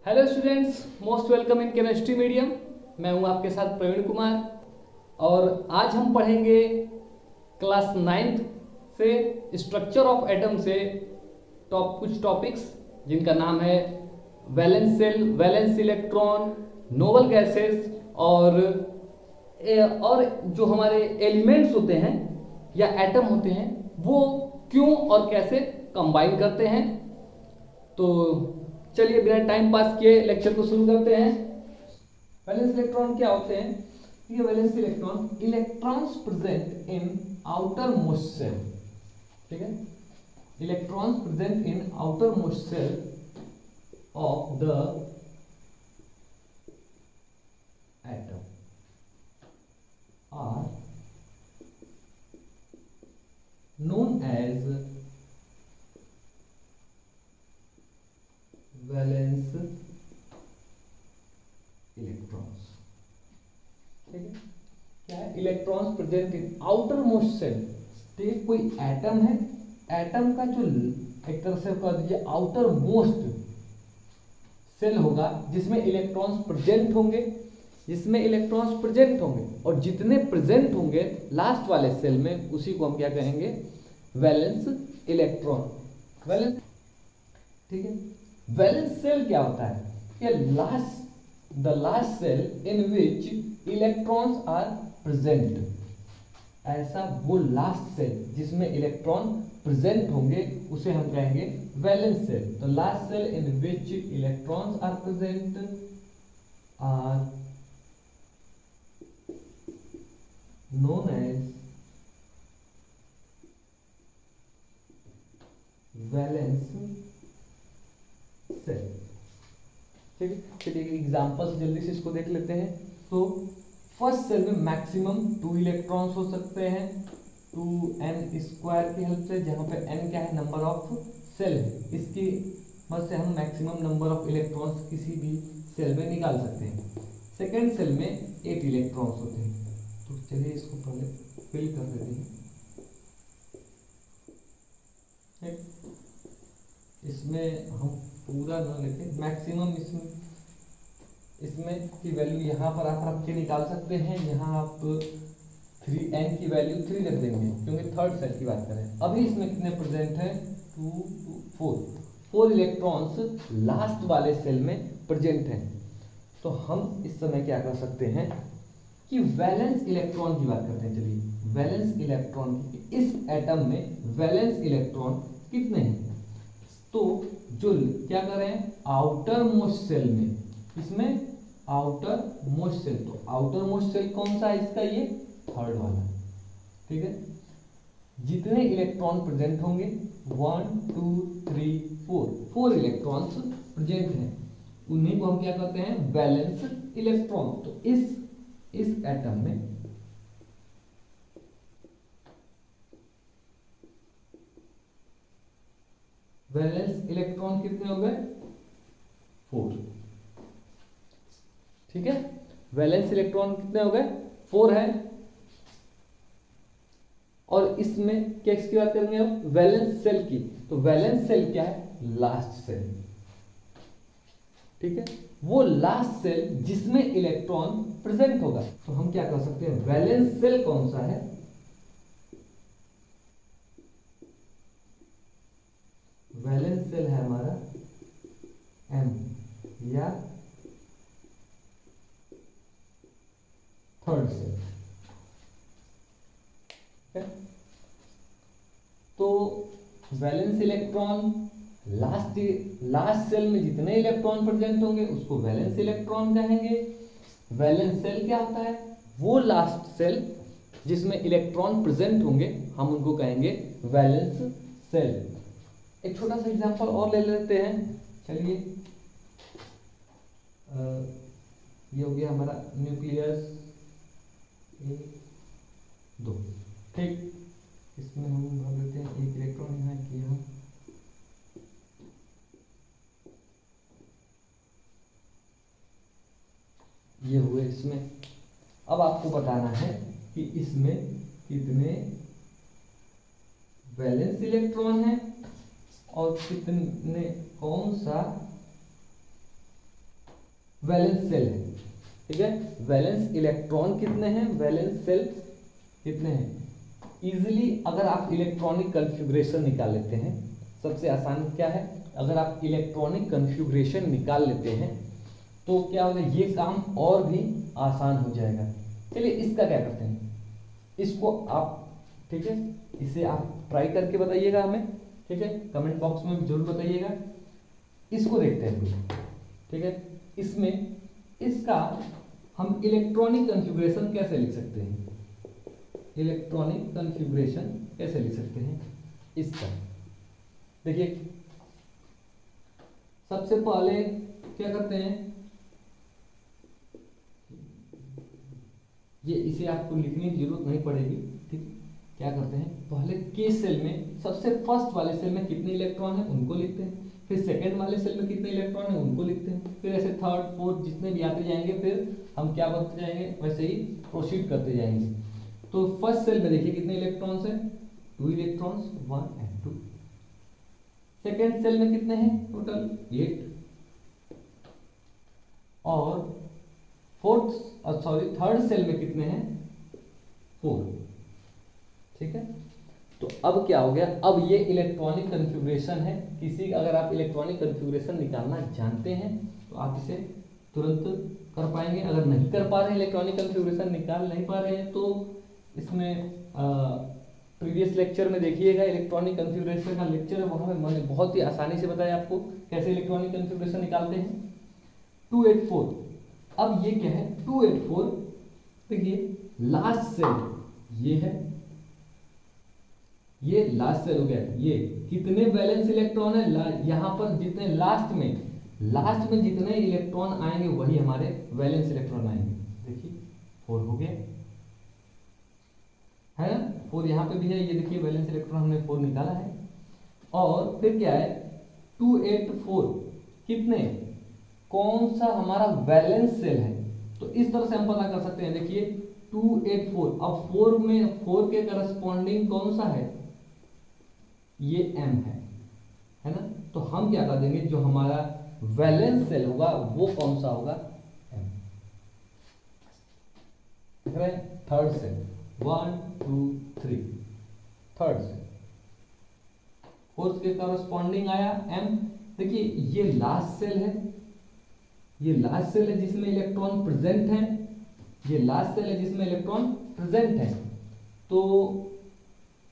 Hello students, most welcome in chemistry medium. मैं हूं आपके साथ प्रवीण कुमार और आज हम पढ़ेंगे क्लास 9th से स्ट्रक्चर ऑफ एटम से कुछ टॉपिक्स जिनका नाम है valence shell, valence electron, noble gases और जो हमारे एलिमेंट्स होते हैं या एटम होते हैं वो क्यों और कैसे कंबाइन करते हैं। तो चलिए बिना टाइम पास किए लेक्चर को शुरू करते हैं। वैलेंस इलेक्ट्रॉन क्या होते हैं? ये valence electrons present in outermost shell, ठीक है, electrons present in outermost shell of the atom are known as valence electrons. ठीक है, क्या है? Electrons present in outermost shell. ठीक, कोई एटम है, एटम का जो एक तरह से कह दीजिए आउटर मोस्ट सेल होगा जिसमें इलेक्ट्रॉन्स प्रेजेंट होंगे, और जितने प्रेजेंट होंगे लास्ट वाले सेल में उसी को हम क्या कहेंगे? Valence electron. वैलेंस, ठीक है। वैलेंस सेल क्या होता है? ये the last shell in which electrons are present. ऐसा वो लास्ट सेल जिसमें इलेक्ट्रॉन प्रेजेंट होंगे उसे हम कहेंगे वैलेंस सेल। तो last shell in which electrons are present are known as valence shell. ठीक है, चलिए एग्जांपल जल्दी से इसको देख लेते हैं। तो फर्स्ट सेल में मैक्सिमम 2 इलेक्ट्रॉन्स हो सकते हैं 2n² की हेल्प से, जहां पे n क्या है? नंबर ऑफ सेल है। इसकी मदद से हम मैक्सिमम नंबर ऑफ इलेक्ट्रॉन्स किसी भी सेल में निकाल सकते हैं। सेकेंड सेल में 8 इलेक्ट्रॉन्स होते हैं। तो चलिए इसको पहले फिल कर देते हैं। इसमें हम पूरा ना लेके मैक्सिमम इसमें की वैल्यू यहाँ पर आप रख के निकाल सकते हैं। यहाँ आप 3n की वैल्यू 3 रख देंगे क्योंकि थर्ड सेल की बात करें। अभी इसमें कितने प्रेजेंट हैं? 4 इलेक्ट्रॉन्स लास्ट वाले सेल में प्रेजेंट हैं। तो हम इस समय क्या कर सकते हैं कि वैलेंस इलेक्ट्रॉन की बात करते हैं। चलिए वैलेंस इलेक्ट्रॉन, इस एटम में वैलेंस इलेक्ट्रॉन कितने हैं? तो जो क्या कर रहे हैं आउटर मोस्ट सेल में, इसमें आउटर मोस्ट सेल, तो आउटर मोस्ट सेल कौन सा है इसका? ये थर्ड वाला। ठीक है, जितने इलेक्ट्रॉन प्रेजेंट होंगे 1 2 3 4 इलेक्ट्रॉन्स प्रेजेंट हैं, उन्हीं को हम क्या कहते हैं? Valence electron. तो इस एटम में वैलेंस इलेक्ट्रॉन कितने हो गए? 4। ठीक है, वैलेंस इलेक्ट्रॉन कितने हो गए? 4 है। और इसमें किसकी बात करेंगे हम? वैलेंस सेल की। तो वैलेंस सेल क्या है? Last shell. ठीक है, वो लास्ट सेल जिसमें इलेक्ट्रॉन प्रेजेंट होगा। तो हम क्या कर सकते हैं? वैलेंस सेल कौन सा है? वैलेंस सेल है हमारा M या थर्ड सेल। तो वैलेंस इलेक्ट्रॉन लास्ट सेल में जितने इलेक्ट्रॉन प्रेजेंट होंगे उसको वैलेंस इलेक्ट्रॉन कहेंगे। वैलेंस सेल क्या होता है? वो लास्ट सेल जिसमें इलेक्ट्रॉन प्रेजेंट होंगे हम उनको कहेंगे वैलेंस सेल। एक छोटा सा एग्जांपल और ले लेते हैं। चलिए ये हो गया हमारा न्यूक्लियस 1 2। ठीक, इसमें हम भर देते हैं 1 इलेक्ट्रॉन यहाँ की यहाँ। ये हुए इसमें। अब आपको बताना है कि इसमें कितने वैलेंस इलेक्ट्रॉन है और कितने कौन सा वैलेंस सेल है, ठीक है। वैलेंस इलेक्ट्रॉन कितने हैं, वैलेंस सेल कितने हैं। इजीली अगर आप इलेक्ट्रॉनिक कन्फिग्रेशन निकाल लेते हैं, सबसे आसान क्या है, अगर आप इलेक्ट्रॉनिक कन्फिग्रेशन निकाल लेते हैं तो क्या होगा, ये काम और भी आसान हो जाएगा। चलिए इसका क्या करते हैं, इसको आप, ठीक है, इसे आप ट्राई करके बताइएगा हमें, ठीक है, कमेंट बॉक्स में जरूर बताइएगा। इसको देखते हैं, ठीक है। इसमें इसका हम इलेक्ट्रॉनिक कन्फिग्रेशन कैसे लिख सकते हैं, इलेक्ट्रॉनिक कन्फिग्रेशन कैसे लिख सकते हैं इसका। देखिए सबसे पहले क्या करते हैं, ये इसे आपको लिखने की जरूरत नहीं पड़ेगी, ठीक। क्या करते हैं, पहले के सेल में सबसे फर्स्ट वाले सेल में कितने इलेक्ट्रॉन है उनको लिखते हैं, फिर सेकंड वाले सेल में कितने इलेक्ट्रॉन है उनको लिखते हैं, फिर ऐसे थर्ड फोर्थ जितने भी आते जाएंगे, फिर हम क्या करते जाएंगे, वैसे ही प्रोसीड करते जाएंगे। तो फर्स्ट सेल में देखिए कितने इलेक्ट्रॉन्स है, 2 इलेक्ट्रॉन्स, 1 and 2। सेकेंड सेल में कितने हैं, टोटल 8। और थर्ड सेल में कितने हैं, 4, ठीक है। तो अब क्या हो गया, अब ये इलेक्ट्रॉनिक कन्फिग्रेशन है। किसी अगर आप इलेक्ट्रॉनिक कन्फिग्रेशन निकालना जानते हैं तो आप इसे तुरंत कर पाएंगे। अगर नहीं कर पा रहे हैं, इलेक्ट्रॉनिक कन्फिग्रेशन निकाल नहीं पा रहे हैं, तो इसमें प्रीवियस लेक्चर में देखिएगा, इलेक्ट्रॉनिक कन्फिग्रेशन का लेक्चर है, वहां में मैंने बहुत ही आसानी से बताया आपको कैसे इलेक्ट्रॉनिक कन्फिग्रेशन निकालते हैं। 284, अब ये क्या है, 284, देखिए लास्ट सेल ये है, ये लास्ट सेल हो गया। ये कितने वैलेंस इलेक्ट्रॉन है, यहां पर जितने लास्ट में जितने इलेक्ट्रॉन आएंगे वही हमारे वैलेंस इलेक्ट्रॉन आएंगे। देखिए 4 हो गया है ना, 4 यहाँ पे भी है, ये देखिए वैलेंस इलेक्ट्रॉन हमने 4 निकाला है। और फिर क्या है, 284 कितने, कौन सा हमारा वैलेंस सेल है, तो इस तरह से हम पता कर सकते हैं। देखिए 284, अब 4 में 4 के करस्पॉन्डिंग कौन सा है, ये M है ना। तो हम क्या कर देंगे, जो हमारा वैलेंस सेल होगा वो कौन सा होगा, M, देख रहे हैं, third shell, 1 2 3, third shell, fourth के करस्पॉन्डिंग आया M। देखिए ये लास्ट सेल है, ये लास्ट सेल है जिसमें इलेक्ट्रॉन प्रेजेंट है, ये लास्ट सेल है जिसमें इलेक्ट्रॉन प्रेजेंट है। तो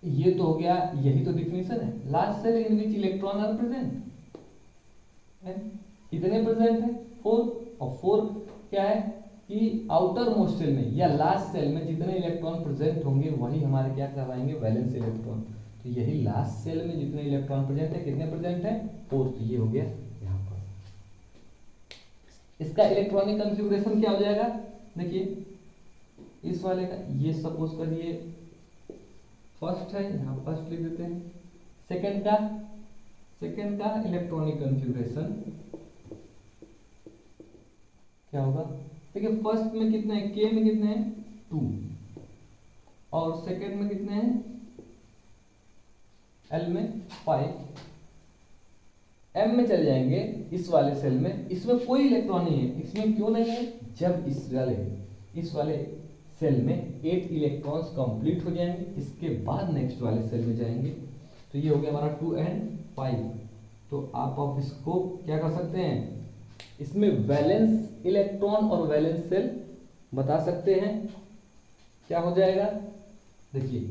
ये तो हो गया, यही तो डिफिनेशन है, last shell in which electron are present, कितने प्रेजेंट है, 4। और 4 क्या है कि आउटर मोस्ट सेल में या लास्ट सेल में जितने इलेक्ट्रॉन प्रेजेंट होंगे वही हमारे क्या कहलाएंगे, वैलेंस इलेक्ट्रॉन। तो यही लास्ट सेल में जितने इलेक्ट्रॉन प्रेजेंट है, कितने प्रेजेंट है, 4। तो ये हो गया यहाँ पर। इसका इलेक्ट्रॉनिक कन्फिग्रेशन क्या हो जाएगा, देखिए इस वाले का, ये सपोज करिए फर्स्ट है, यहाँ फर्स्ट लिख देते हैं। सेकंड का इलेक्ट्रॉनिक कन्फिग्रेशन क्या होगा, देखिए फर्स्ट में कितने हैं, के में कितने हैं, 2, और सेकंड में कितने हैं, एल में 5। एम में चले जाएंगे इस वाले सेल में, इसमें कोई इलेक्ट्रॉन नहीं है। इसमें क्यों नहीं है, जब इस वाले सेल में 8 इलेक्ट्रॉन्स कंप्लीट हो जाएंगे, इसके बाद नेक्स्ट वाले सेल में जाएंगे। तो ये हो गया हमारा 2 and 5। तो आप अब इसको क्या कर सकते हैं, इसमें वैलेंस इलेक्ट्रॉन और वैलेंस सेल बता सकते हैं। क्या हो जाएगा, देखिए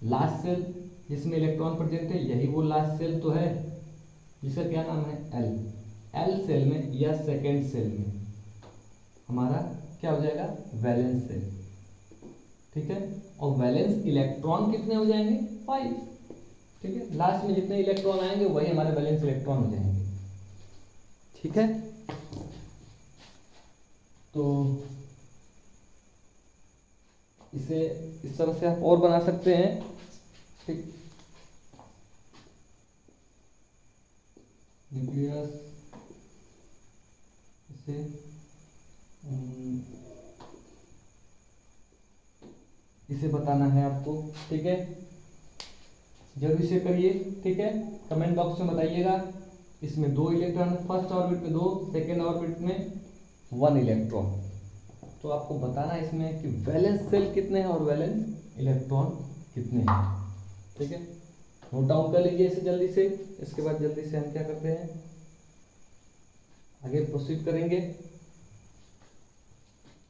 लास्ट सेल जिसमें इलेक्ट्रॉन प्रेजेंट है, यही वो लास्ट सेल तो है जिसका क्या नाम है, एल सेल में या सेकेंड सेल में हमारा क्या हो जाएगा, वैलेंस सेल, ठीक है। और वैलेंस इलेक्ट्रॉन कितने हो जाएंगे, 5, ठीक है। लास्ट में जितने इलेक्ट्रॉन आएंगे वही हमारे वैलेंस इलेक्ट्रॉन हो जाएंगे, ठीक है। तो इसे इस तरह से आप और बना सकते हैं, ठीक। न्यूक्लियस इसे इसे बताना है आपको, ठीक है। जरूर इसे करिए, ठीक है। कमेंट बॉक्स में बताइएगा। इसमें 2 इलेक्ट्रॉन, फर्स्ट ऑर्बिट में 2, सेकेंड ऑर्बिट में 1 इलेक्ट्रॉन। तो आपको बताना है इसमें कि वैलेंस सेल कितने हैं और वैलेंस इलेक्ट्रॉन कितने हैं। ठीक है, नोट डाउन कर लीजिए इसे जल्दी से। इसके बाद जल्दी से हम क्या करते हैं, आगे प्रोसीड करेंगे।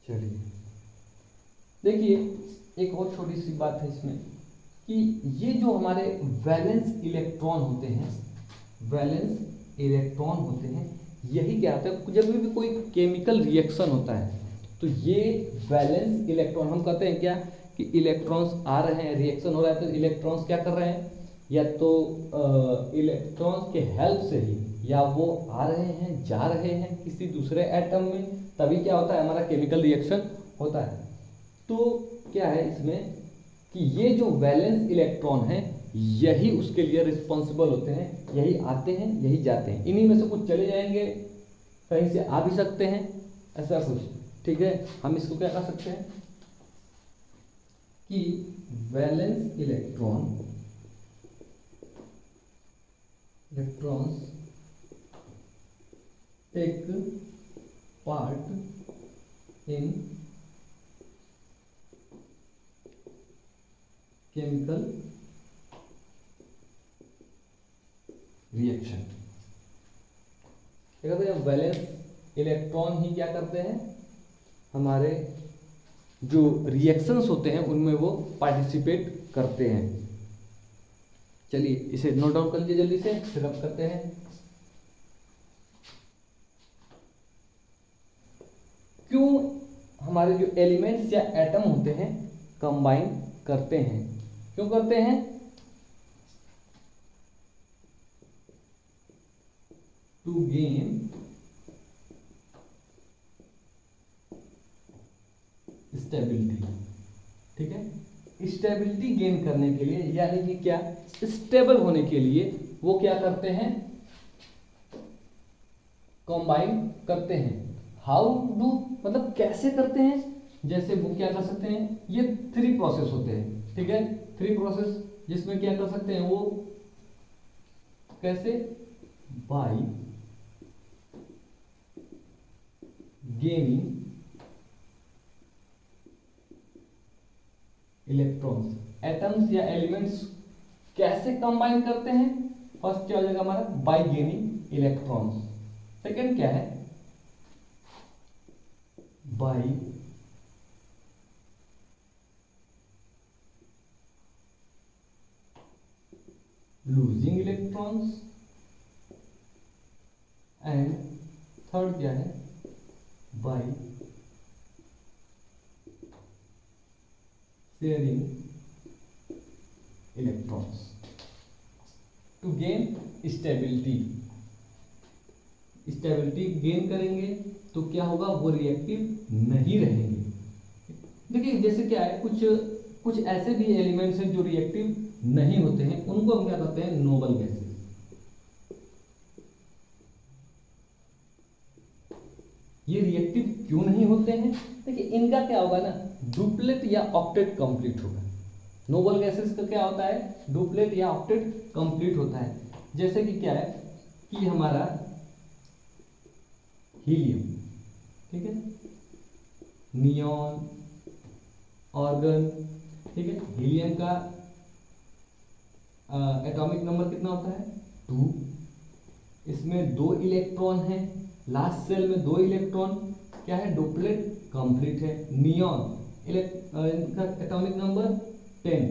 चलिए देखिए, एक और छोटी सी बात है इसमें कि ये जो हमारे वैलेंस इलेक्ट्रॉन होते हैं, वैलेंस इलेक्ट्रॉन होते हैं, यही क्या होता है, जब भी कोई केमिकल रिएक्शन होता है तो ये वैलेंस इलेक्ट्रॉन, हम कहते हैं क्या कि इलेक्ट्रॉन्स आ रहे हैं, रिएक्शन हो रहा है तो इलेक्ट्रॉन्स क्या कर रहे हैं, या तो इलेक्ट्रॉन्स के हेल्प से ही, या वो आ रहे हैं जा रहे हैं किसी दूसरे एटम में, तभी क्या होता है, हमारा केमिकल रिएक्शन होता है। तो क्या है इसमें कि ये जो वैलेंस इलेक्ट्रॉन है यही उसके लिए रिस्पॉन्सिबल होते हैं, यही आते हैं यही जाते हैं, इन्हीं में से कुछ चले जाएंगे, कहीं से आ भी सकते हैं, ऐसा कुछ। ठीक है, हम इसको क्या कर सकते हैं कि valence electrons take part in chemical reaction. क्या कहते हैं, वैलेंस इलेक्ट्रॉन ही क्या करते हैं, हमारे जो रिएक्शंस होते हैं उनमें वो पार्टिसिपेट करते हैं। चलिए इसे नोट डाउन कर लीजिए जल्दी से, फिर हम करते हैं। क्यों हमारे जो एलिमेंट्स या एटम होते हैं कंबाइन करते हैं, क्यों करते हैं, टू गेन स्टेबिलिटी। ठीक है, स्टेबिलिटी गेन करने के लिए, यानी कि क्या, स्टेबल होने के लिए वो क्या करते हैं, कंबाइन करते हैं। हाउ डू, मतलब कैसे करते हैं, जैसे वो क्या कर सकते हैं, ये 3 प्रोसेस होते हैं। ठीक है, 3 प्रोसेस जिसमें क्या कर सकते हैं वो, कैसे, बाय गेनिंग इलेक्ट्रॉन्स, एटम्स या एलिमेंट्स कैसे कंबाइन करते हैं, फर्स्ट क्या हो जाएगा हमारा, बाय गेनिंग इलेक्ट्रॉन्स। सेकेंड क्या है, by losing electrons, and third क्या है, by sharing electrons to gain stability. Stability gain करेंगे तो क्या होगा, वो रिएक्टिव नहीं रहेंगे। देखिए जैसे क्या है, कुछ ऐसे भी एलिमेंट्स हैं जो रिएक्टिव नहीं होते हैं, उनको हम क्या कहते हैं, नोबल गैसेस। ये रिएक्टिव क्यों नहीं होते हैं, देखिए इनका क्या होगा ना, डुप्लेट या ऑक्टेट कंप्लीट होगा। नोबल गैसेस का क्या होता है, डुप्लेट या ऑक्टेट कंप्लीट होता है। जैसे कि क्या है कि हमारा हीलियम, ठीक है, नियॉन, ऑर्गन। ठीक है, हीलियम का एटॉमिक नंबर कितना होता है, 2। इसमें 2 इलेक्ट्रॉन है, लास्ट सेल में 2 इलेक्ट्रॉन, क्या है, डुप्लेट कंप्लीट है। नियॉन इनका atomic number 10,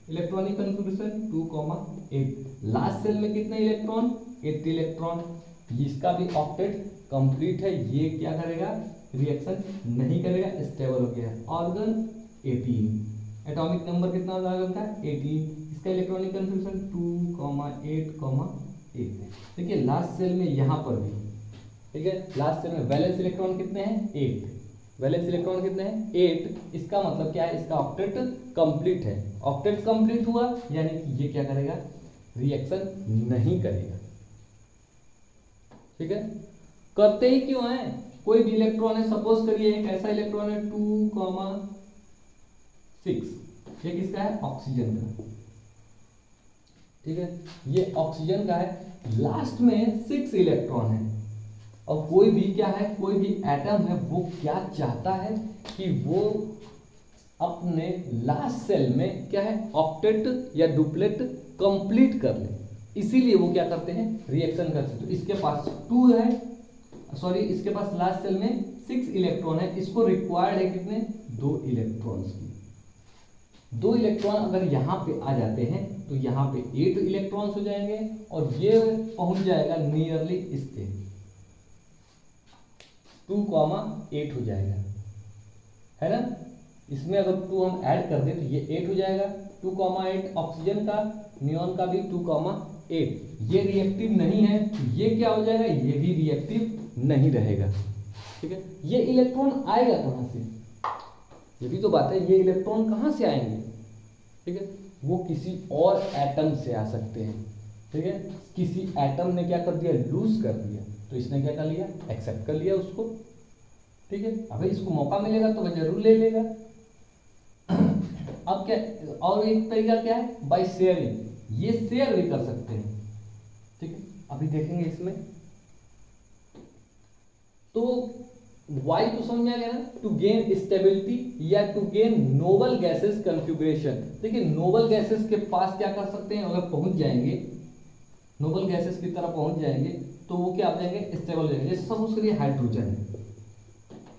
electronic configuration 2,8। Last shell में कितने इलेक्ट्रॉन, 8 इलेक्ट्रॉन। इसका भी ऑक्टेट कंप्लीट है, ये क्या करेगा, रिएक्शन नहीं करेगा, स्टेबल हो गया। ऑर्गन 18, एटॉमिक नंबर कितना होगा उनका, 18। इसका इलेक्ट्रॉनिक कन्फिग्रेशन 2,8,8 है। देखिए लास्ट सेल में यहां पर भी, ठीक है, लास्ट सेल में वैलेंस इलेक्ट्रॉन कितने हैं, 8। वैलेंस इलेक्ट्रॉन कितने हैं, 8। इसका मतलब क्या है, इसका ऑक्टेट कंप्लीट है। ऑक्टेट कंप्लीट हुआ यानी कि ये क्या करेगा, रिएक्शन नहीं करेगा। ठीक है, करते ही क्यों है, कोई भी इलेक्ट्रॉन है, सपोज करिए एक ऐसा इलेक्ट्रॉन है 2,6, ये किसका है, ऑक्सीजन का। ठीक है, ये ऑक्सीजन का है, लास्ट में 6 इलेक्ट्रॉन है, और कोई भी क्या है, कोई भी एटम है वो क्या चाहता है कि वो अपने लास्ट सेल में क्या है, ऑक्टेट या डुप्लेट कंप्लीट कर ले, इसीलिए वो क्या करते हैं, रिएक्शन करते हैं। तो इसके पास 2 है, सॉरी इसके पास लास्ट सेल में 6 इलेक्ट्रॉन है, इसको रिक्वायर्ड है कितने, 2 इलेक्ट्रॉन्स की। 2 इलेक्ट्रॉन अगर यहाँ पे आ जाते हैं तो यहाँ पे 8 इलेक्ट्रॉन्स हो जाएंगे और ये पहुंच जाएगा नियरली इस पे 2,8 हो जाएगा, है ना। इसमें अगर 2 हम ऐड कर दें तो ये 8 हो जाएगा, 2,8 ऑक्सीजन का, नियॉन का भी 2,8। ये रिएक्टिव नहीं है तो ये क्या हो जाएगा, ये भी रिएक्टिव नहीं रहेगा, ठीक है। ये इलेक्ट्रॉन आएगा कहाँ से, ये भी तो बात है, ये इलेक्ट्रॉन कहाँ से आएंगे, ठीक है, वो किसी और एटम से आ सकते हैं, ठीक है। किसी एटम ने क्या कर दिया, लूज कर दिया, तो इसने क्या कर लिया, एक्सेप्ट कर लिया उसको, ठीक है। अभी इसको मौका मिलेगा तो वह जरूर ले लेगा। अब क्या, और एक तरीका क्या है, बाय शेयरिंग, ये शेयर भी कर सकते हैं, ठीक है। अभी देखेंगे इसमें तो वाई तो समझ में आ गया ना, टू गेन स्टेबिलिटी या to gain noble gases configuration. देखिए नोबल गैसेस के पास क्या कर सकते हैं, अगर पहुंच जाएंगे, नोबल गैसेस की तरफ पहुंच जाएंगे तो वो क्या हो जाएंगे, स्टेबल हो जाएंगे। जैसे सपोज करिए हाइड्रोजन है,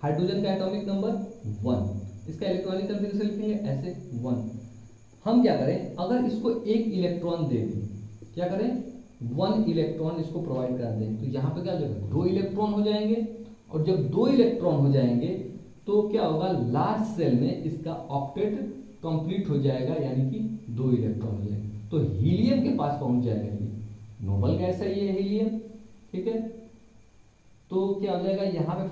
हाइड्रोजन का एटॉमिक नंबर 1, इसका इलेक्ट्रॉनिक कन्फिग्रेशन लिखेंगे ऐसे 1। हम क्या करें, अगर इसको 1 इलेक्ट्रॉन दे दें, क्या करें, 1 इलेक्ट्रॉन इसको प्रोवाइड कर दें, तो यहाँ पे क्या हो जाएगा, 2 इलेक्ट्रॉन हो जाएंगे। और जब 2 इलेक्ट्रॉन हो जाएंगे तो क्या होगा, लास्ट सेल में इसका ऑक्टेट कंप्लीट हो जाएगा, यानी कि 2 इलेक्ट्रॉन हो जाएंगे। तो हीलियम के पास पहुंच जाएगा, ये नोबल गैस है ये हीलियम, ठीक है। तो क्या हो जाएगा, यहाँ पे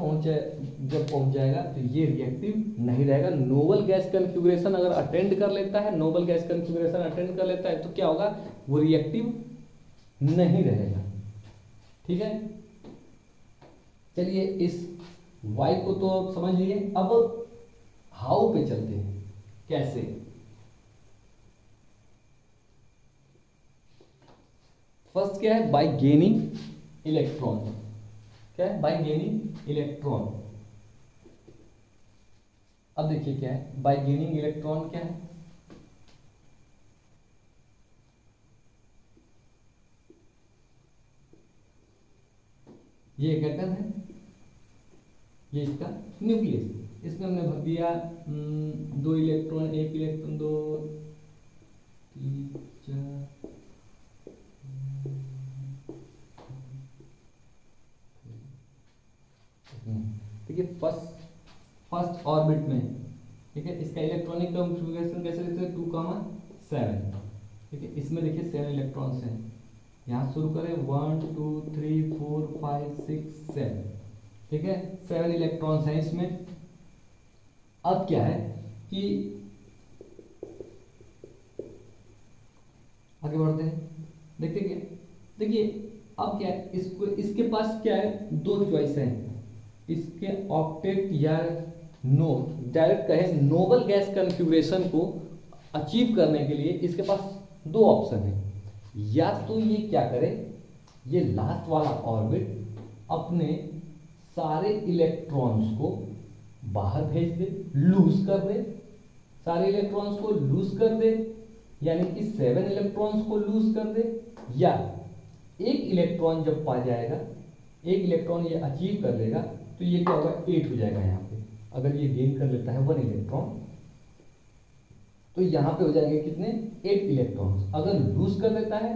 जब पहुंच जाएगा तो ये रिएक्टिव नहीं रहेगा। नोबल गैस कन्फिग्रेशन अगर अटेंड कर लेता है, नोबल गैस कन्फिग्रेशन अटेंड कर लेता है तो क्या होगा, वो रिएक्टिव नहीं रहेगा, ठीक है। चलिए इस वाई को तो समझ लिए, अब हाउ पे चलते हैं, कैसे। फर्स्ट क्या है, बाय गेनिंग इलेक्ट्रॉन, क्या है, बाय गेनिंग इलेक्ट्रॉन। अब देखिए क्या है, बाय गेनिंग इलेक्ट्रॉन क्या है, ये एक एटम है, ये इसका न्यूक्लियस, इसमें हमने भर दिया 2 इलेक्ट्रॉन, 1 इलेक्ट्रॉन, 2 3 4, देखिए फर्स्ट ऑर्बिट में, ठीक है, इसका इलेक्ट्रॉनिक कॉन्फ़िगरेशन कैसे लिखते हैं, 2,7, ठीक है। इसमें देखिए 7 इलेक्ट्रॉन्स हैं, यहाँ शुरू करें 1 2 3 4 5 6 7, ठीक है, 7 इलेक्ट्रॉन्स हैं इसमें। अब क्या है कि आगे बढ़ते हैं, देखते क्या, देखिए अब क्या है, इसको इसके पास क्या है, 2 चॉइस हैं, इसके ऑक्टेट या नो डायरेक्ट कहे नोबल गैस कन्फिग्रेशन को अचीव करने के लिए इसके पास 2 ऑप्शन है। या तो ये क्या करे, ये लास्ट वाला ऑर्बिट अपने सारे इलेक्ट्रॉन्स को बाहर भेज दे, लूज कर दे, सारे इलेक्ट्रॉन्स को लूज कर दे, यानी कि 7 इलेक्ट्रॉन्स को लूज कर दे, या 1 इलेक्ट्रॉन जब पा जाएगा, 1 इलेक्ट्रॉन ये अचीव कर लेगा तो ये क्या होगा, 8 हो जाएगा यहाँ पे। अगर ये गेन कर लेता है 1 इलेक्ट्रॉन तो यहाँ पे हो जाएंगे कितने, 8 इलेक्ट्रॉन्स। अगर लूज कर देता है,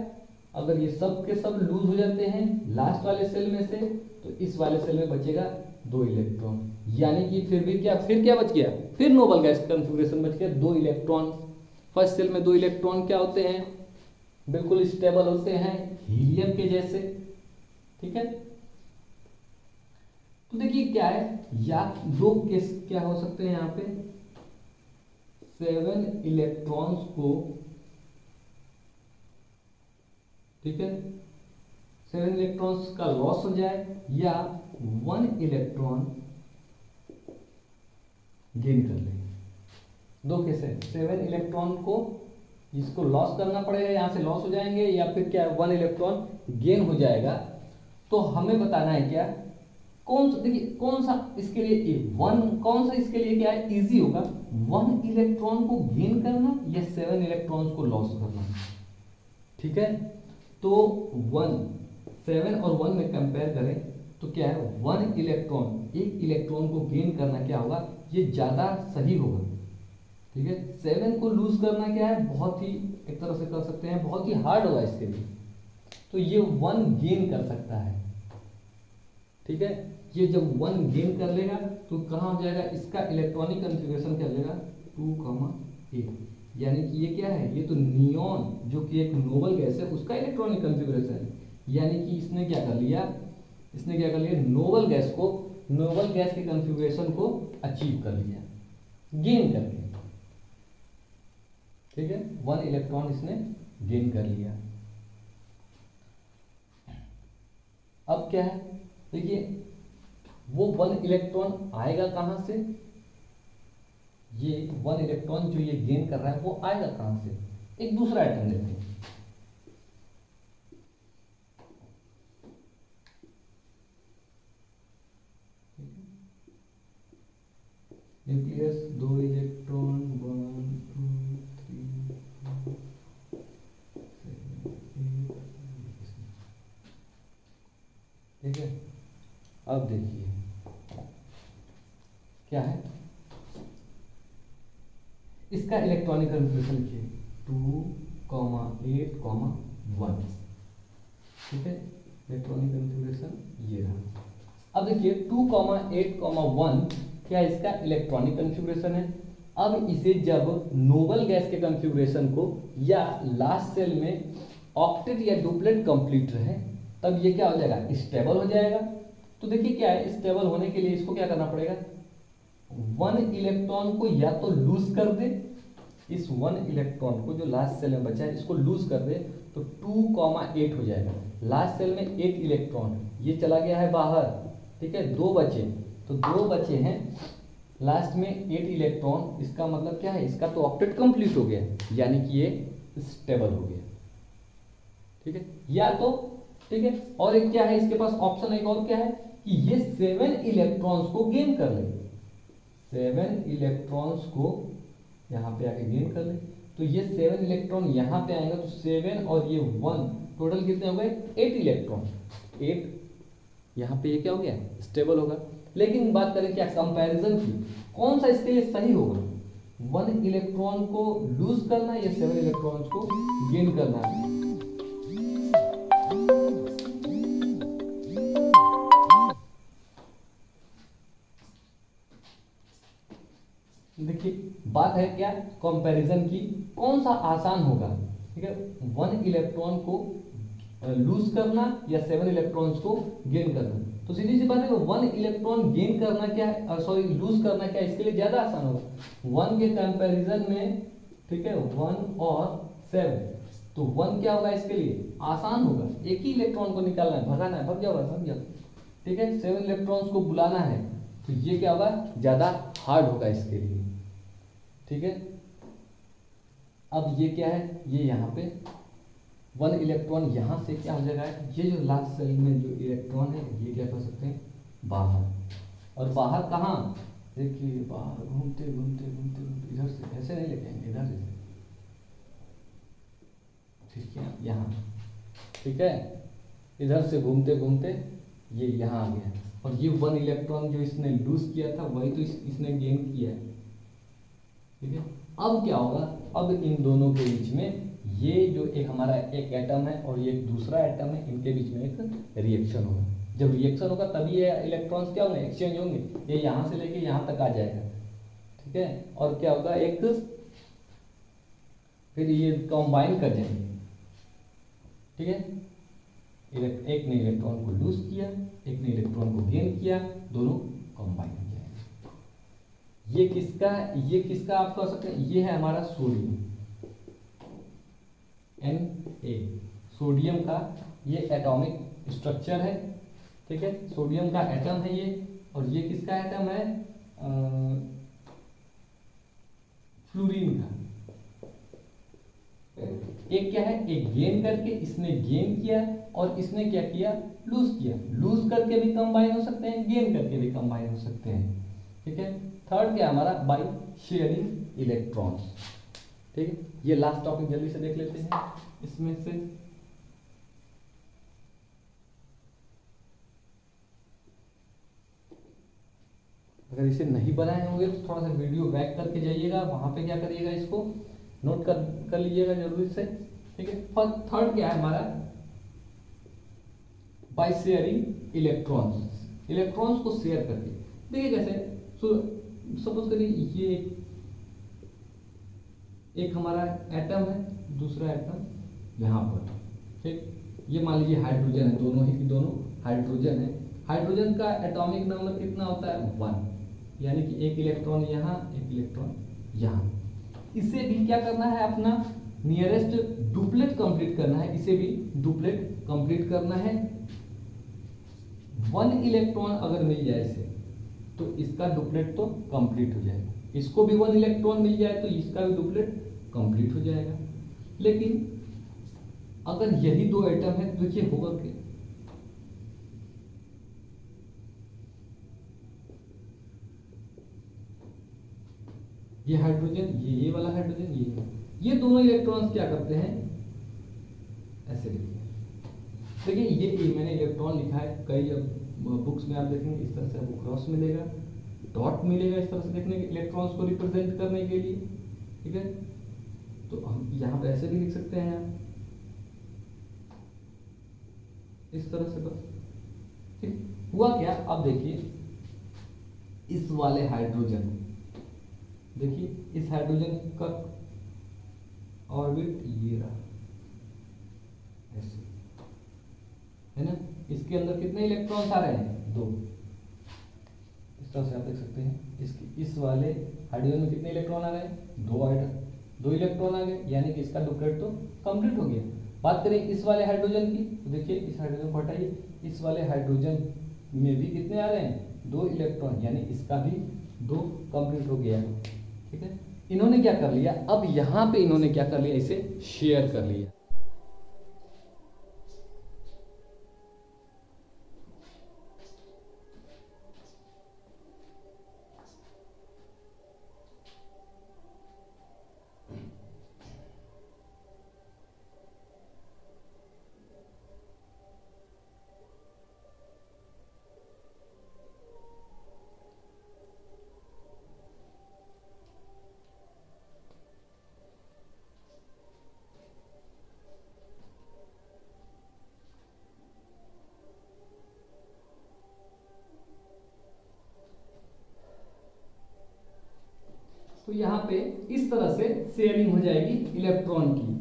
अगर ये सब के सब लूज हो जाते हैं लास्ट वाले सेल में से, तो इस वाले सेल में बचेगा 2 इलेक्ट्रॉन, यानी कि फिर क्या बच गया, फिर नोबल गैस कन्फिग्रेशन बच गया, 2 इलेक्ट्रॉन। फर्स्ट सेल में 2 इलेक्ट्रॉन क्या होते हैं, बिल्कुल स्टेबल होते हैं, हीलियम के जैसे, ठीक है। तो देखिए क्या है, या 2 केस क्या हो सकते हैं यहाँ पे, 7 इलेक्ट्रॉन्स को, ठीक है, 7 इलेक्ट्रॉन्स का लॉस हो जाए, या 1 इलेक्ट्रॉन गेन कर ले। 2 केस है, 7 इलेक्ट्रॉन को जिसको लॉस करना पड़ेगा, यहां से लॉस हो जाएंगे, या फिर क्या 1 इलेक्ट्रॉन गेन हो जाएगा। तो हमें बताना है क्या कौन सा, देखिए कौन सा इसके लिए वन, कौन सा इसके लिए क्या है इजी होगा, 1 इलेक्ट्रॉन को गेन करना या 7 इलेक्ट्रॉन्स को लॉस करना। ठीक है, तो 7 और 1 में कंपेयर करें तो क्या है, 1 इलेक्ट्रॉन, एक इलेक्ट्रॉन को गेन करना क्या होगा, ये ज्यादा सही होगा। ठीक है, 7 को लूज करना क्या है, बहुत ही एक तरह से कर सकते हैं बहुत ही हार्ड होगा इसके लिए, तो ये 1 गेन कर सकता है। ठीक है, ये जब 1 गेन कर लेगा तो कहाँ हो जाएगा, इसका इलेक्ट्रॉनिक कॉन्फ़िगरेशन क्या लेगा 2,8, यानी कि ये क्या है, ये तो नियॉन जो कि एक नोबल गैस है उसका इलेक्ट्रॉनिक कॉन्फ़िगरेशन है, यानी कि इसने क्या कर लिया, नोबल गैस को, नोबल गैस के कॉन्फ़िगरेशन को अचीव कर लिया गेन करके। ठीक है, 1 इलेक्ट्रॉन इसने गेन कर लिया। अब क्या है, देखिए वो 1 इलेक्ट्रॉन आएगा कहां से, ये 1 इलेक्ट्रॉन जो ये गेन कर रहा है वो आएगा कहां से, एक दूसरा आइटम लेते हैं। Nucleus 2 electron 1 2 3 4 7 8। ठीक है, अब देखिए क्या है, इसका इलेक्ट्रॉनिक कॉन्फ़िगरेशन लिखिए 2,8, 1। ठीक है, इलेक्ट्रॉनिक कॉन्फ़िगरेशन ये रहा। अब देखिए 2,8, 1 क्या इसका इलेक्ट्रॉनिक कॉन्फ़िगरेशन है। अब इसे जब नोबल गैस के कॉन्फ़िगरेशन को या लास्ट सेल में ऑक्टेट या डुप्लेट कंप्लीट रहे तब ये क्या हो जाएगा, स्टेबल हो जाएगा। तो देखिए क्या है, स्टेबल होने के लिए इसको क्या करना पड़ेगा, 1 इलेक्ट्रॉन को या तो लूज कर दे, इस 1 इलेक्ट्रॉन को जो लास्ट सेल में बचा है इसको लूज कर दे तो 2,8 हो जाएगा। लास्ट सेल में 8 इलेक्ट्रॉन, ये चला गया है बाहर। ठीक है, 2 बचे, तो 2 बचे हैं, लास्ट में 8 इलेक्ट्रॉन, इसका मतलब क्या है, इसका तो ऑक्टेट कंप्लीट हो गया, यानी कि ये स्टेबल हो गया। ठीक है, या तो ठीक है, और एक क्या है इसके पास ऑप्शन, एक और क्या है कि ये 7 इलेक्ट्रॉन्स को गेन कर ले, 7 इलेक्ट्रॉन्स को यहां पे आके गेन कर ले, तो ये 7 इलेक्ट्रॉन यहां पे आएंगे, तो 7 और ये 1 टोटल कितने हो गए, 8 इलेक्ट्रॉन, 8 यहां पे ये क्या हो गया, स्टेबल होगा। लेकिन बात करें क्या कंपैरिजन की, कौन सा इसके लिए सही होगा, 1 इलेक्ट्रॉन को लूज करना या 7 इलेक्ट्रॉन्स को गेन करना। देखिए बात है क्या कंपैरिजन की, कौन सा आसान होगा। ठीक है, 1 इलेक्ट्रॉन को लूज करना या 7 इलेक्ट्रॉन्स को गेन करना। तो सीधी सी बात है, 1 इलेक्ट्रॉन गेन करना क्या है, सॉरी लूज करना क्या है, इसके लिए ज्यादा आसान होगा 1 के कंपैरिजन में। ठीक है, 1 और 7, तो 1 क्या होगा इसके लिए आसान होगा, एक ही इलेक्ट्रॉन को निकालना है, भगाना है, भग जाओ भग जाओ। ठीक है, 7 इलेक्ट्रॉन्स को बुलाना है, तो ये क्या होगा, ज्यादा हार्ड होगा इसके लिए। ठीक है, अब ये क्या है, ये यहाँ पे 1 इलेक्ट्रॉन यहाँ से क्या हो जाएगा, ये जो लास्ट सेल में जो इलेक्ट्रॉन है ये क्या कर सकते हैं बाहर, और बाहर कहाँ, देखिए बाहर घूमते घूमते घूमते घूमते इधर से, ऐसे नहीं लेके आएंगे, इधर से। ठीक है, यहाँ, ठीक है, इधर से घूमते घूमते ये यहाँ आ गया, और ये 1 इलेक्ट्रॉन जो इसने लूज किया था वही तो इसने गेन किया है। ठीक है, अब क्या होगा, अब इन दोनों के बीच में ये जो एक हमारा एक एटम है और ये एक दूसरा एटम है, इनके बीच में एक रिएक्शन होगा। जब रिएक्शन होगा तभी ये इलेक्ट्रॉन्स क्या होंगे, एक्सचेंज होंगे, ये यहाँ से लेके यहाँ तक आ जाएगा। ठीक है, और क्या होगा, एक फिर ये कंबाइन कर जाएंगे। ठीक है, एक ने इलेक्ट्रॉन को लूज किया, एक ने इलेक्ट्रॉन को गेन किया, दोनों कंबाइन हो जाएंगे। ये किसका आप कह सकते हैं, ये है हमारा सोडियम, Na, सोडियम का ये एटॉमिक स्ट्रक्चर है। ठीक है, सोडियम का एटम है ये, और ये किसका एटम है, फ्लोरीन का। एक क्या है, एक गेन करके, इसने गेन किया और इसने क्या किया, लूज किया। लूज करके भी कंबाइन हो सकते हैं, गेन करके भी कंबाइन हो सकते हैं। ठीक है, थर्ड क्या हमारा, बाय शेयरिंग इलेक्ट्रॉन्स। ठीक है, ये लास्ट टॉपिक जल्दी से देख लेते हैं इसमें से। अगर इसे नहीं बनाए होंगे तो थोड़ा सा वीडियो बैक करके जाइएगा, वहां पे क्या करिएगा, इसको नोट कर लीजिएगा जरूरी से। ठीक है, थर्ड क्या है हमारा, बाय शेयरिंग इलेक्ट्रॉन्स। इलेक्ट्रॉन्स को शेयर करके, देखिए कैसे, सपोज करिए ये एक हमारा एटम है, दूसरा एटम यहाँ पर। ठीक, ये मान लीजिए हाइड्रोजन है, दोनों ही दोनों हाइड्रोजन है। हाइड्रोजन का एटॉमिक नंबर कितना होता है, 1, यानी कि एक इलेक्ट्रॉन यहाँ, एक इलेक्ट्रॉन यहाँ। इसे भी क्या करना है, अपना नियरेस्ट डुप्लेट कंप्लीट करना है, इसे भी डुप्लेट कंप्लीट करना है। 1 इलेक्ट्रॉन अगर मिल जाए इसे, तो इसका डुप्लेट तो कंप्लीट हो जाएगा। इसको भी 1 इलेक्ट्रॉन मिल जाए तो इसका भी डुप्लेट कंप्लीट हो जाएगा। लेकिन अगर यही 2 एटम है तो देखिए होगा क्या, ये हाइड्रोजन, ये वाला हाइड्रोजन, ये दोनों इलेक्ट्रॉन्स क्या करते हैं, ऐसे लिखते हैं। देखिए ये मैंने इलेक्ट्रॉन लिखा है, कई बुक्स में आप देखेंगे इस तरह से आपको क्रॉस मिलेगा, डॉट मिलेगा, इस तरह से देखने के इलेक्ट्रॉन्स को रिप्रेजेंट करने के लिए। ठीक है, तो हम यहाँ पे ऐसे भी लिख सकते हैं आप, इस तरह से बस। ठीक, हुआ क्या, अब देखिए इस वाले हाइड्रोजन, देखिए इस हाइड्रोजन का ऑर्बिट ये रहा, ऐसे है ना। इसके अंदर कितने इलेक्ट्रॉन्स आ रहे हैं, 2। इस तरह से आप देख सकते हैं, इस वाले हाइड्रोजन में कितने इलेक्ट्रॉन आ रहे हैं, 2 इलेक्ट्रॉन आ गए, यानी कि इसका डुप्लेट तो कंप्लीट हो गया। बात करें इस वाले हाइड्रोजन की, तो देखिए इस हाइड्रोजन को हटाइए, इस वाले हाइड्रोजन में भी कितने आ रहे हैं, 2 इलेक्ट्रॉन, यानी इसका भी 2 कंप्लीट हो गया। ठीक है, इन्होंने क्या कर लिया, अब यहां पे इन्होंने क्या कर लिया, इसे शेयर कर लिया। तो यहाँ पे इस तरह से शेयरिंग हो जाएगी इलेक्ट्रॉन की।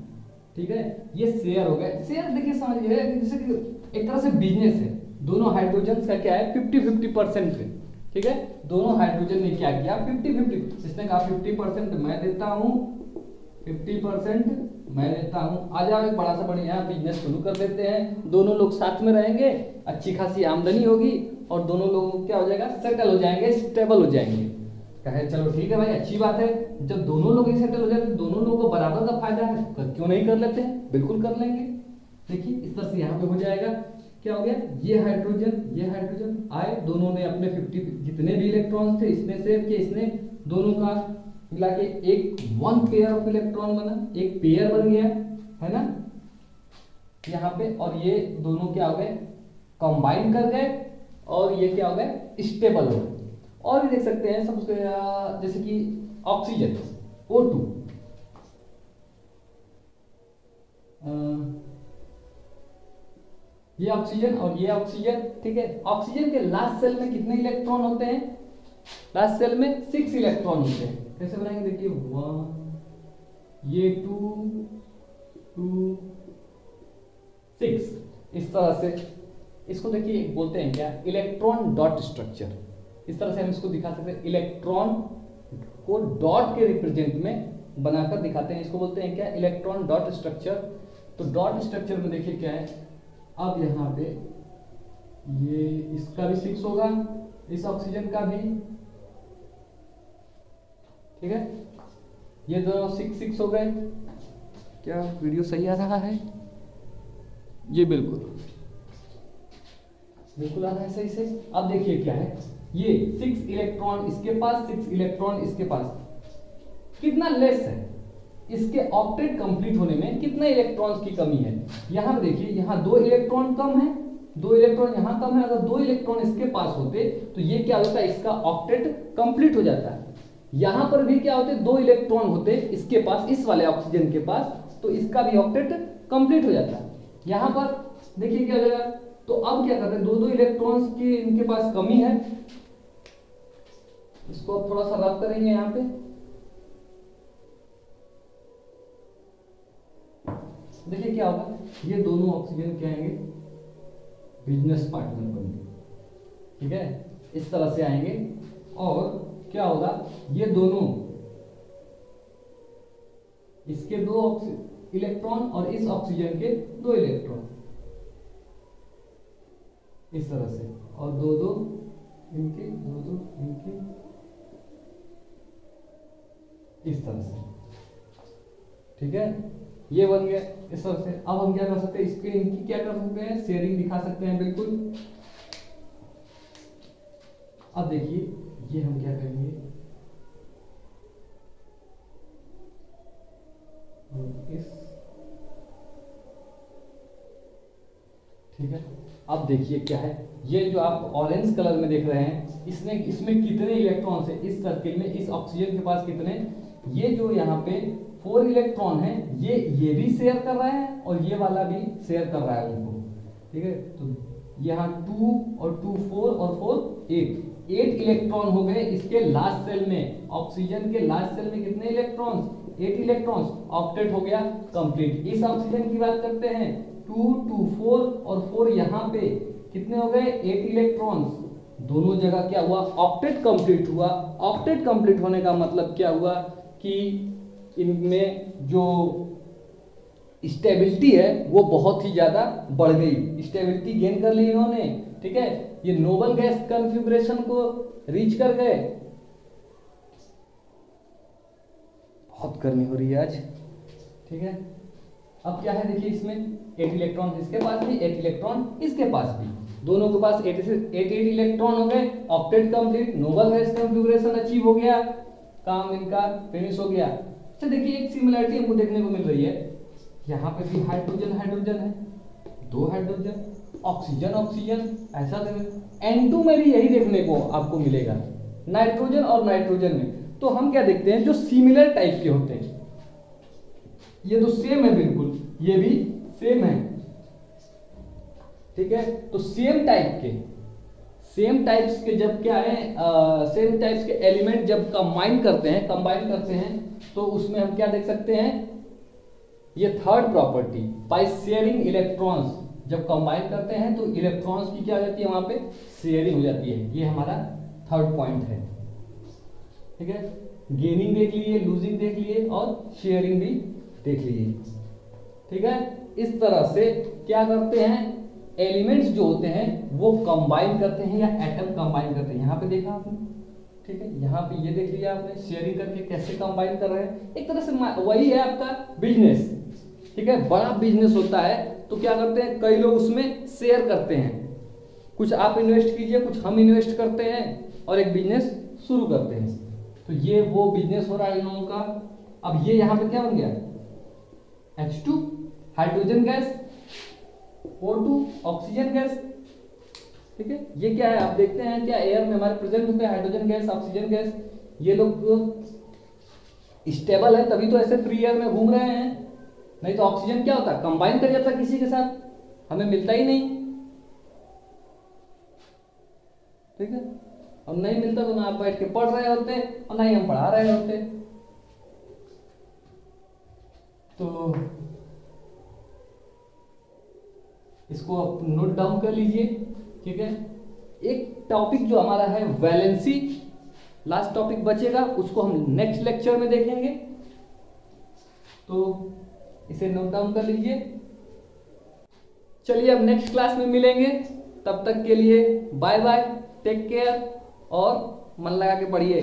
ठीक है, ये शेयर हो गया। शेयर देखिए समझिए जैसे कि एक तरह से बिजनेस है, दोनों हाइड्रोजन का क्या है, 50-50% है। ठीक है, दोनों हाइड्रोजन ने क्या किया, 50-50, इसने कहा 50% मैं देता हूँ, 50% मैं देता हूँ, आ जाओ एक बड़ा सा बढ़िया बिजनेस शुरू कर देते हैं, दोनों लोग साथ में रहेंगे, अच्छी खासी आमदनी होगी और दोनों लोग क्या हो जाएगा, सेटल हो जाएंगे, स्टेबल हो जाएंगे। कहे चलो ठीक है भाई, अच्छी बात है, जब दोनों लोग ही सेटल हो जाए तो दोनों लोगों को बराबर का फायदा है, क्यों नहीं कर लेते हैं, बिल्कुल कर लेंगे। देखिए इस तरह से यहाँ पे हो जाएगा, क्या हो गया, ये हाइड्रोजन आए, दोनों ने अपने 50 जितने भी इलेक्ट्रॉन्स थे इसने सेव किए, इसने दोनों का मिला के एक 1 पेयर ऑफ इलेक्ट्रॉन बना, एक पेयर बन गया, है ना यहाँ पे। और ये दोनों क्या हो गए, कंबाइन कर गए और ये क्या हो गए, स्टेबल हो गए। और भी देख सकते हैं सब, जैसे कि ऑक्सीजन O2, ये ऑक्सीजन और ये ऑक्सीजन। ठीक है, ऑक्सीजन के लास्ट सेल में कितने इलेक्ट्रॉन होते हैं, लास्ट सेल में 6 इलेक्ट्रॉन होते हैं। कैसे बनाएंगे, देखिए 1, ये 2, 2, 6, इस तरह से। इसको देखिए बोलते हैं क्या, इलेक्ट्रॉन डॉट स्ट्रक्चर। इस तरह से हम इसको दिखा सकते हैं, इलेक्ट्रॉन को डॉट के रिप्रेजेंट में बनाकर दिखाते हैं, इसको बोलते हैं क्या, इलेक्ट्रॉन डॉट स्ट्रक्चर। तो डॉट स्ट्रक्चर में देखिए क्या है, अब यहाँ पे ये इसका भी 6 होगा, इस ऑक्सीजन का भी। ठीक है, ये दोनों 6 6 हो गए। क्या वीडियो सही आ रहा है? ये बिल्कुल बिल्कुल आ रहा है सही से। अब देखिए क्या है, ये 6 इलेक्ट्रॉन इसके पास, 6 इलेक्ट्रॉन इसके पास, कितना लेस है, इसके ऑक्टेट कंप्लीट होने में कितने इलेक्ट्रॉन्स की कमी है। यहां पर देखिए, यहां 2 इलेक्ट्रॉन कम है, 2 इलेक्ट्रॉन यहां कम है। अगर 2 इलेक्ट्रॉन इसके पास होते तो ये क्या होता है, इसका ऑक्टेट कंप्लीट हो जाता है। यहां पर भी क्या होते, 2 इलेक्ट्रॉन होते इसके पास, इस वाले ऑक्सीजन के पास, तो इसका भी ऑक्टेट कंप्लीट हो जाता है। यहां पर देखिए क्या हो जाएगा, तो अब क्या करते हैं, 2-2 इलेक्ट्रॉन्स की इनके पास कमी है। इसको अब थोड़ा सा रब करेंगे यहां पे, देखिए क्या होगा, ये दोनों ऑक्सीजन क्या आएंगे, बिजनेस पार्टनर बनेंगे, ठीक है, इस तरह से आएंगे। और क्या होगा, ये दोनों, इसके 2 इलेक्ट्रॉन और इस ऑक्सीजन के 2 इलेक्ट्रॉन, इस तरह से, और 2-2 इनके, 2-2 इनके, इस तरह से, ठीक है, ये बन गया इस तरह से। अब हम क्या कर सकते हैं, इसके इनकी क्या कर सकते हैं, शेयरिंग दिखा सकते हैं बिल्कुल। अब देखिए ये हम क्या करेंगे, इस, ठीक है। अब देखिए क्या है, ये जो आप ऑरेंज कलर में देख रहे हैं, इसमें कितने इलेक्ट्रॉन्स है, इस सर्किल में, इस ऑक्सीजन के पास कितने, ये जो यहाँ पे 4 इलेक्ट्रॉन है, ये भी शेयर कर रहा है और ये वाला भी शेयर कर रहा है उनको, ठीक है। तो यहाँ 2 और 2 4 और 4 8 इलेक्ट्रॉन हो गए इसके लास्ट सेल में। ऑक्सीजन के लास्ट सेल में कितने इलेक्ट्रॉन्स, 8 इलेक्ट्रॉन्स, ऑक्टेट हो गया कंप्लीट। इस ऑक्सीजन की बात करते हैं, 2 2 4 और 4 यहाँ पे कितने हो गए, 8 इलेक्ट्रॉन्स, दोनों जगह क्या हुआ, ऑक्टेट कंप्लीट हुआ। ऑक्टेट कंप्लीट होने का मतलब क्या हुआ कि इनमें जो स्टेबिलिटी है वो बहुत ही ज्यादा बढ़ गई, स्टेबिलिटी गेन कर ली इन्होंने, ठीक है। ये नोबल गैस कॉन्फ़िगरेशन को रीच कर गए। बहुत गर्मी हो रही है आज, ठीक है। अब क्या है, देखिए इसमें 8 इलेक्ट्रॉन इसके पास भी, 8 इलेक्ट्रॉन इसके पास भी, दोनों के पास 8 इलेक्ट्रॉन हो गए, octet complete, noble gas configuration achieve हो गया, काम इनका फिनिश हो गया। अच्छा देखिए, एक सिमिलरिटी हमको देखने को मिल रही है, यहाँ पे भी हाइड्रोजन हाइड्रोजन है, 2 हाइड्रोजन, ऑक्सीजन ऑक्सीजन, ऐसा N2 में भी यही देखने को आपको मिलेगा, नाइट्रोजन और नाइट्रोजन में। तो हम क्या देखते हैं, जो सिमिलर टाइप के होते हैं, ये तो सेम है बिल्कुल, ये भी सेम है, ठीक है। तो सेम टाइप्स के जब क्या है, सेम टाइप्स के एलिमेंट जब कंबाइन करते हैं तो उसमें हम क्या देख सकते हैं, ये third property, bye sharing electrons, जब कंबाइन करते हैं तो इलेक्ट्रॉन्स की क्या हो जाती है, वहां पे शेयरिंग हो जाती है। ये हमारा थर्ड पॉइंट है, ठीक है। गेनिंग देख लिए, लूजिंग देख लिए और शेयरिंग भी देख लिए, ठीक है। इस तरह से क्या करते हैं, एलिमेंट्स जो होते हैं वो कंबाइन करते हैं या एटम कंबाइन करते हैं। यहाँ पे देखा आपने, ठीक है, यहाँ पे ये देख लिया आपने, शेयरिंग करके कैसे कंबाइन कर रहे हैं। एक तरह से वही है आपका बिजनेस, ठीक है। बड़ा बिजनेस होता है तो क्या करते हैं, कई लोग उसमें शेयर करते हैं, कुछ आप इन्वेस्ट कीजिए, कुछ हम इन्वेस्ट करते हैं और एक बिजनेस शुरू करते हैं। तो ये वो बिजनेस हो रहा है इन लोगों का। अब ये यहाँ पे क्या बन गया, H2 hydrogen gas, O2 oxygen gas, ठीक है। ये क्या है, आप देखते हैं क्या एयर में हमारे प्रेजेंट होते हैं हाइड्रोजन गैस, ऑक्सीजन गैस, ये लोग स्टेबल है तभी तो ऐसे फ्री एयर में घूम रहे हैं, नहीं तो ऑक्सीजन क्या होता है, कंबाइन कर जाता किसी के साथ, हमें मिलता ही नहीं, ठीक है। और नहीं मिलता तो ना आप बैठ के पढ़ रहे होते और ना ही हम पढ़ा रहे होते। तो इसको आप नोट डाउन कर लीजिए, ठीक है। एक टॉपिक जो हमारा है वैलेंसी, लास्ट टॉपिक बचेगा, उसको हम नेक्स्ट लेक्चर में देखेंगे, तो इसे नोट डाउन कर लीजिए। चलिए अब नेक्स्ट क्लास में मिलेंगे, तब तक के लिए बाय बाय, टेक केयर और मन लगा के पढ़िए।